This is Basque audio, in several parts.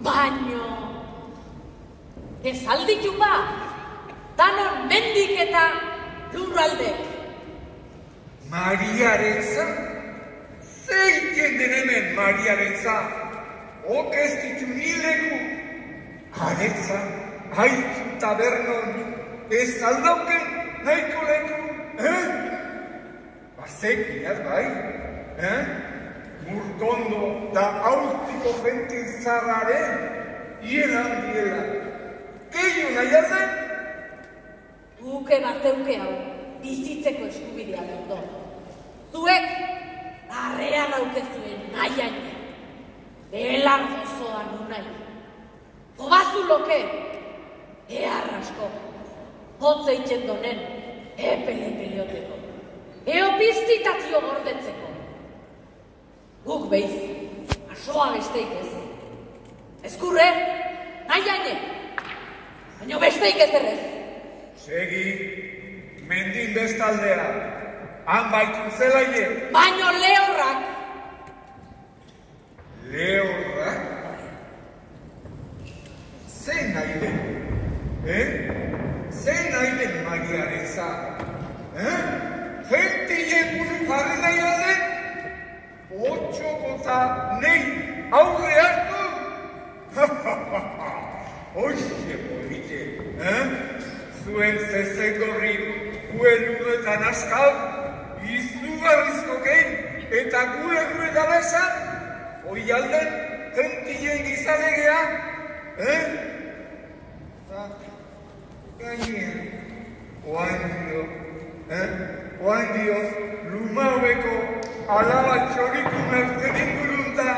Baino, ez alditu ba, danon mendik eta lurraldek. Mariaretza? Zeiten den hemen Mariaretza? Ok ez ditu nileku? Aretza, haitu tabernon, ez aldauken nahiko leku, Bazekinak bai, Murtondo da austiko jentin zarraren, hieran diela. Gehiu nahi alden? Guke bazeuke hau, bizitzeko eskubidea dugu. Zuek, arrea daukezuen nahiain. Belar gozoa nunai. Jobazuloke, earrasko. Hotze itxen donen, epele-peleoteko. Eopiztitatio gordetzeko. Guk behiz, asoa besteik ez. Ezkurre, nahiaine. Baina besteik ez errez. Segi, mendin bestaldea. Han baitun zelaie. Baino lehorrak. Lehorrak? Zein nahi den? Zein nahi den Mariaretza? Gentien buru jarri nahi alden? Otxokota nei aurre hartu? Hoxe polite, zuen zezengorri guelunetan askal, izugarrizko gein eta gure dalesan, hoi alden gentien gizalegea, Gainean, oain dio, lumabeko alaba txoriku nazten ingurunta,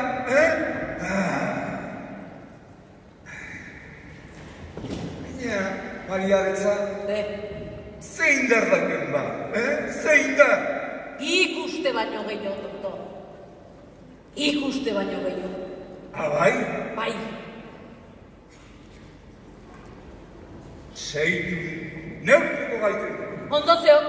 Baina, Mariaretza, zein dardaken ba, zein dar? Ikuste baino gehiago, doktor. Ikuste baino gehiago. Abai? Bai. Zeitu, neurtuko gaitu. Ondo zeok.